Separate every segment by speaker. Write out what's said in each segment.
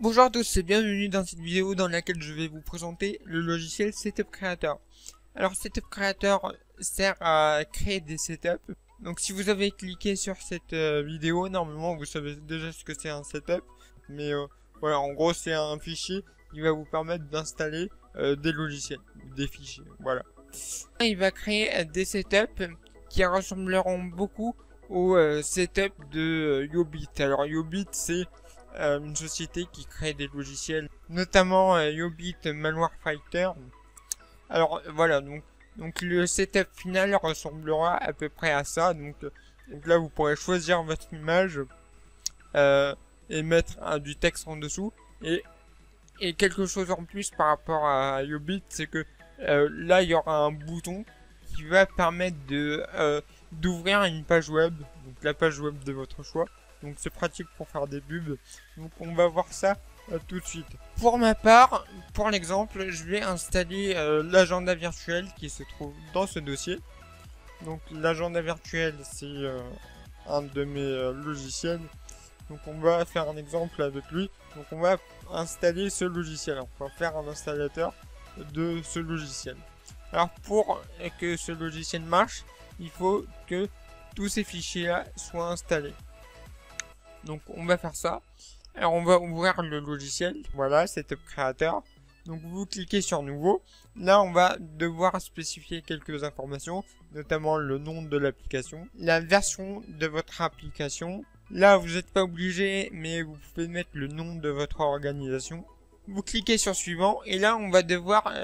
Speaker 1: Bonjour à tous et bienvenue dans cette vidéo dans laquelle je vais vous présenter le logiciel Setup Creator. Alors Setup Creator sert à créer des setups. Donc si vous avez cliqué sur cette vidéo, normalement vous savez déjà ce que c'est un setup. Mais voilà, en gros c'est un fichier qui va vous permettre d'installer des logiciels, des fichiers, voilà. Il va créer des setups qui ressembleront beaucoup au setup de Yobit. Alors Yobit c'est une société qui crée des logiciels, notamment Yobit Malware Fighter. Alors voilà, donc le setup final ressemblera à peu près à ça. Donc là vous pourrez choisir votre image et mettre du texte en dessous. Et quelque chose en plus par rapport à Yobit, c'est que là il y aura un bouton qui va permettre d'ouvrir une page web, donc la page web de votre choix. Donc c'est pratique pour faire des pubs. Donc on va voir ça tout de suite. Pour ma part, pour l'exemple, je vais installer l'agenda virtuel qui se trouve dans ce dossier. Donc l'agenda virtuel, c'est un de mes logiciels. Donc on va faire un exemple avec lui. Donc on va installer ce logiciel. On va faire un installateur de ce logiciel. Alors pour que ce logiciel marche, il faut que tous ces fichiers là soient installés. Donc on va faire ça. Alors on va ouvrir le logiciel. Voilà, Setup Creator. Donc vous cliquez sur nouveau. Là on va devoir spécifier quelques informations, notamment le nom de l'application, la version de votre application. Là vous n'êtes pas obligé, mais vous pouvez mettre le nom de votre organisation. Vous cliquez sur suivant et là on va devoir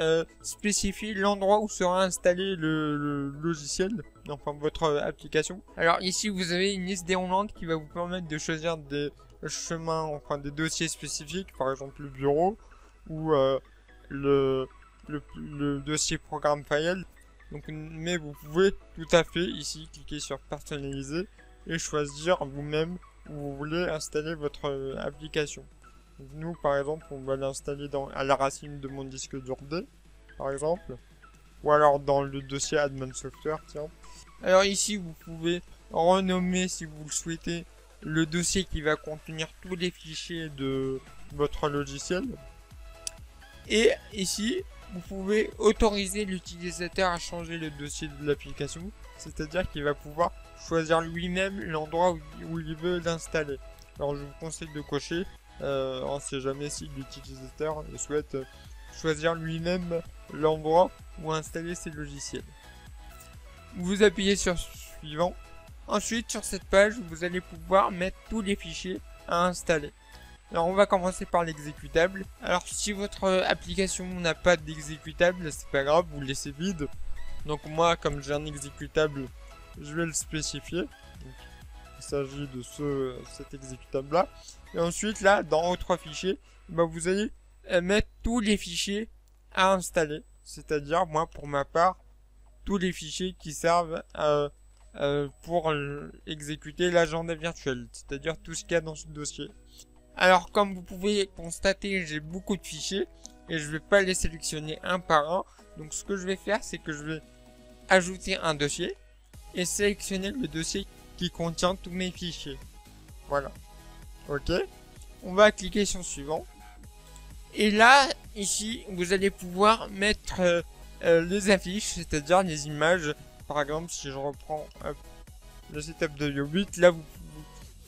Speaker 1: spécifier l'endroit où sera installé le logiciel, enfin votre application. Alors ici vous avez une liste déroulante qui va vous permettre de choisir des chemins, enfin des dossiers spécifiques, par exemple le bureau ou le dossier programme file. Donc, mais vous pouvez tout à fait ici cliquer sur personnaliser et choisir vous-même où vous voulez installer votre application. Donc nous par exemple on va l'installer à la racine de mon disque dur D par exemple, ou alors dans le dossier Admin Software, tiens. Alors ici vous pouvez renommer si vous le souhaitez le dossier qui va contenir tous les fichiers de votre logiciel. Et ici vous pouvez autoriser l'utilisateur à changer le dossier de l'application, c'est-à-dire qu'il va pouvoir choisir lui-même l'endroit où il veut l'installer. Alors je vous conseille de cocher. On ne sait jamais si l'utilisateur souhaite choisir lui-même l'endroit où installer ses logiciels. Vous appuyez sur suivant. Ensuite, sur cette page, vous allez pouvoir mettre tous les fichiers à installer. Alors, on va commencer par l'exécutable. Alors, si votre application n'a pas d'exécutable, c'est pas grave, vous le laissez vide. Donc, moi, comme j'ai un exécutable, je vais le spécifier. Donc, il s'agit de cet exécutable là. Et ensuite là dans autre fichier, vous allez mettre tous les fichiers à installer, c'est-à-dire moi pour ma part tous les fichiers qui servent pour exécuter l'agenda virtuel, c'est-à-dire tout ce qu'il y a dans ce dossier. Alors comme vous pouvez constater, j'ai beaucoup de fichiers et je vais pas les sélectionner un par un. Donc ce que je vais faire, c'est que je vais ajouter un dossier et sélectionner le dossier qui contient tous mes fichiers. Voilà. Ok. On va cliquer sur suivant. Et là, ici, vous allez pouvoir mettre les affiches, c'est-à-dire les images. Par exemple, si je reprends le setup de Yobit, là,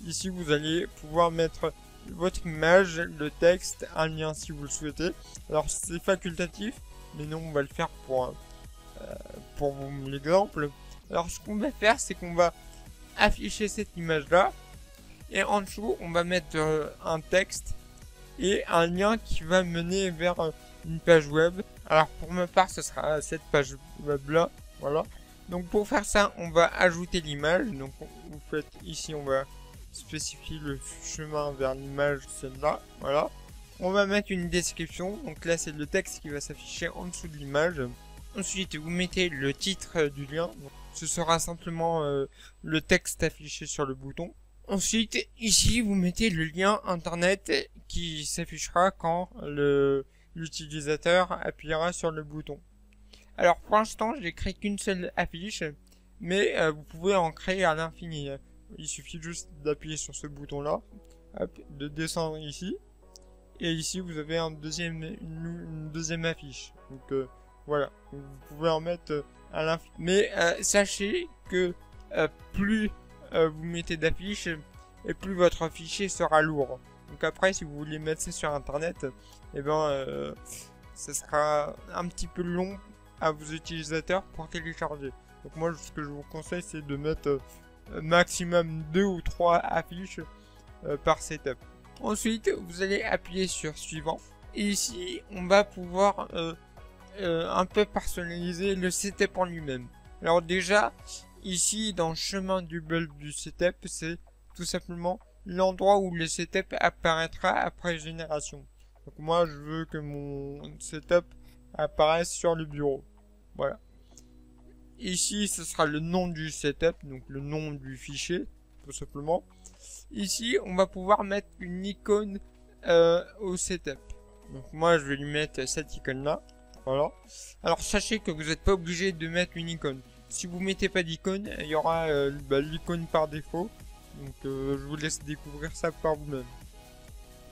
Speaker 1: ici, vous allez pouvoir mettre votre image, le texte, un lien si vous le souhaitez. Alors, c'est facultatif, mais non, on va le faire pour l'exemple. Alors, ce qu'on va faire, c'est qu'on va afficher cette image là et en dessous on va mettre un texte et un lien qui va mener vers une page web. Alors pour ma part ce sera cette page web là, voilà. Donc pour faire ça on va ajouter l'image. Donc vous faites ici, on va spécifier le chemin vers l'image, celle-là, voilà. On va mettre une description, donc là c'est le texte qui va s'afficher en dessous de l'image. Ensuite vous mettez le titre du lien, donc, ce sera simplement le texte affiché sur le bouton. Ensuite, ici, vous mettez le lien internet qui s'affichera quand l'utilisateur appuiera sur le bouton. Alors, pour l'instant, je n'ai créé qu'une seule affiche, mais vous pouvez en créer à l'infini. Il suffit juste d'appuyer sur ce bouton-là, de descendre ici, Et ici, vous avez une deuxième affiche. Donc voilà, vous pouvez en mettre à l'infini. Mais sachez que plus vous mettez d'affiches, et plus votre fichier sera lourd. Donc après, si vous voulez mettre ça sur internet, eh ben, ça sera un petit peu long à vos utilisateurs pour télécharger. Donc moi, ce que je vous conseille, c'est de mettre maximum 2 ou 3 affiches par setup. Ensuite, vous allez appuyer sur suivant. Et ici, on va pouvoir un peu personnaliser le setup en lui-même. Alors déjà, ici, dans le chemin du bulb du setup, c'est tout simplement l'endroit où le setup apparaîtra après génération. Donc moi, je veux que mon setup apparaisse sur le bureau. Voilà. Ici, ce sera le nom du setup, donc le nom du fichier, tout simplement. Ici, on va pouvoir mettre une icône au setup. Donc moi, je vais lui mettre cette icône-là. Voilà. Alors, sachez que vous n'êtes pas obligé de mettre une icône. Si vous mettez pas d'icône, il y aura l'icône par défaut. Donc, je vous laisse découvrir ça par vous-même.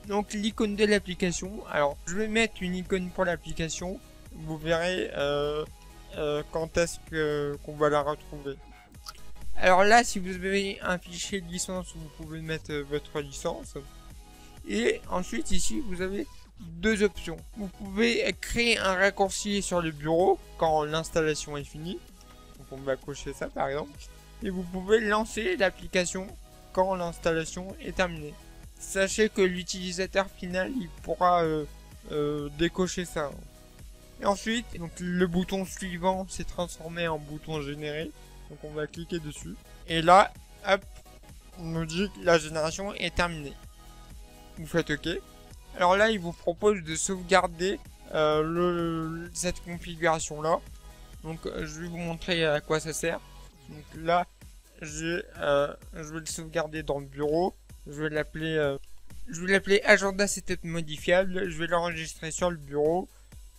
Speaker 1: Donc, l'icône de l'application. Alors, je vais mettre une icône pour l'application. Vous verrez quand est-ce qu'on va la retrouver. Alors là, si vous avez un fichier de licence, vous pouvez mettre votre licence. Et ensuite, ici, vous avez deux options. Vous pouvez créer un raccourci sur le bureau quand l'installation est finie. Donc on va cocher ça par exemple. Et vous pouvez lancer l'application quand l'installation est terminée. Sachez que l'utilisateur final, il pourra décocher ça. Et ensuite, donc, le bouton suivant s'est transformé en bouton généré. Donc on va cliquer dessus. Et là, hop, on nous dit que la génération est terminée. Vous faites OK. Alors là, il vous propose de sauvegarder cette configuration-là. Donc je vais vous montrer à quoi ça sert. Donc là, je vais le sauvegarder dans le bureau. Je vais l'appeler agenda setup modifiable. Je vais l'enregistrer sur le bureau.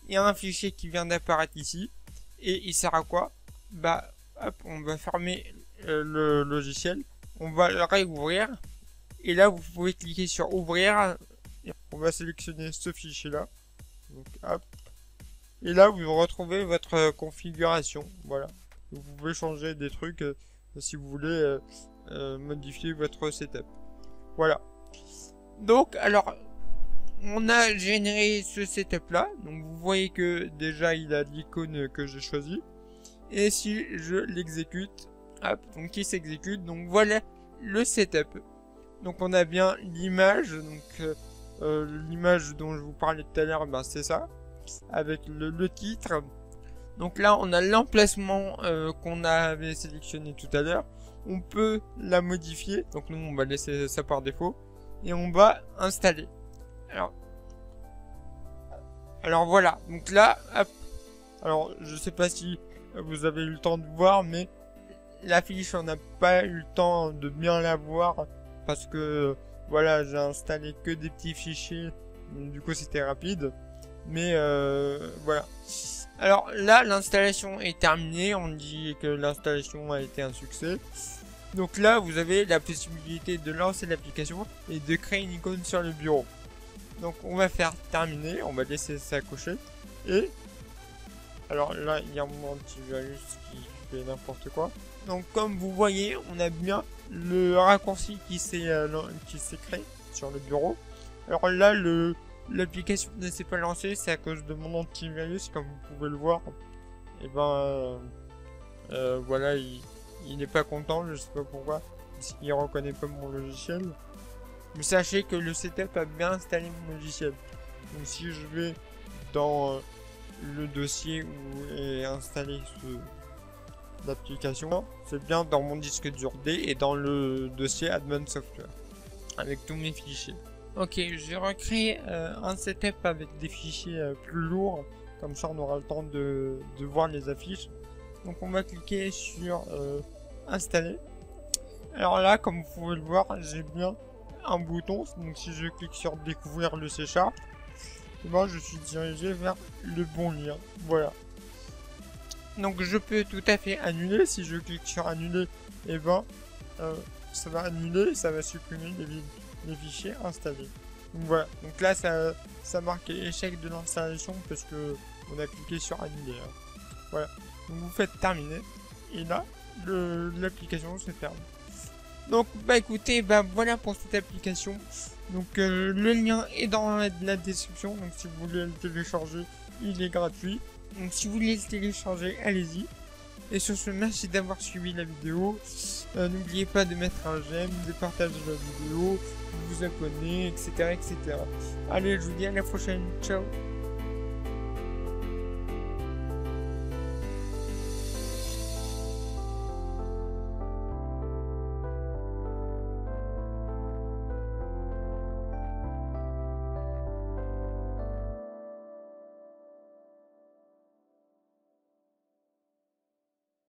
Speaker 1: Il y a un fichier qui vient d'apparaître ici. Et il sert à quoi? Bah, hop, on va fermer le logiciel. On va le réouvrir. Et là, vous pouvez cliquer sur ouvrir. On va sélectionner ce fichier-là. Donc, hop. Et là, vous retrouvez votre configuration. Voilà. Vous pouvez changer des trucs si vous voulez modifier votre setup. Voilà. Donc, alors, on a généré ce setup-là. Donc, vous voyez que déjà, il a l'icône que j'ai choisie. Et si je l'exécute, hop, donc il s'exécute. Donc, voilà le setup. Donc, on a bien l'image. Donc, l'image dont je vous parlais tout à l'heure, ben, c'est ça. Avec le titre. Donc là, on a l'emplacement qu'on avait sélectionné tout à l'heure. On peut la modifier. Donc nous, on va laisser ça par défaut. Et on va installer. Alors voilà. Donc là, hop. Alors, je sais pas si vous avez eu le temps de voir, mais la fiche, on n'a pas eu le temps de bien la voir. Parce que, voilà, j'ai installé que des petits fichiers. Du coup, c'était rapide. Mais voilà. Alors là, l'installation est terminée. On dit que l'installation a été un succès. Donc là, vous avez la possibilité de lancer l'application et de créer une icône sur le bureau. Donc on va faire terminer. On va laisser ça cocher. Et alors là, il y a mon antivirus qui fait n'importe quoi. Donc comme vous voyez, on a bien le raccourci qui s'est créé sur le bureau. Alors là, l'application ne s'est pas lancée, c'est à cause de mon antivirus, comme vous pouvez le voir. Et ben, voilà, il n'est pas content, je sais pas pourquoi, parce qu'il reconnaît pas mon logiciel. Mais sachez que le setup a bien installé mon logiciel. Donc si je vais dans le dossier où est installé l'application, c'est bien dans mon disque dur D et dans le dossier Advanced Software, avec tous mes fichiers. Ok, j'ai recréé un setup avec des fichiers plus lourds, comme ça on aura le temps de voir les affiches. Donc on va cliquer sur installer. Alors là, comme vous pouvez le voir, j'ai bien un bouton. Donc si je clique sur découvrir le C#, et ben, je suis dirigé vers le bon lien. Voilà. Donc je peux tout à fait annuler. Si je clique sur annuler, et ben ça va annuler, ça va supprimer les fichiers installés. Donc voilà, donc là ça ça marque échec de l'installation parce que on a cliqué sur annuler. Hein. Voilà. Donc vous faites terminer. Et là, l'application se ferme. Donc bah écoutez, bah voilà pour cette application. Donc le lien est dans la description. Donc si vous voulez le télécharger, il est gratuit. Donc si vous voulez le télécharger, allez-y. Et sur ce, merci d'avoir suivi la vidéo. N'oubliez pas de mettre un j'aime, de partager la vidéo, de vous abonner, etc. etc. Allez, je vous dis à la prochaine. Ciao.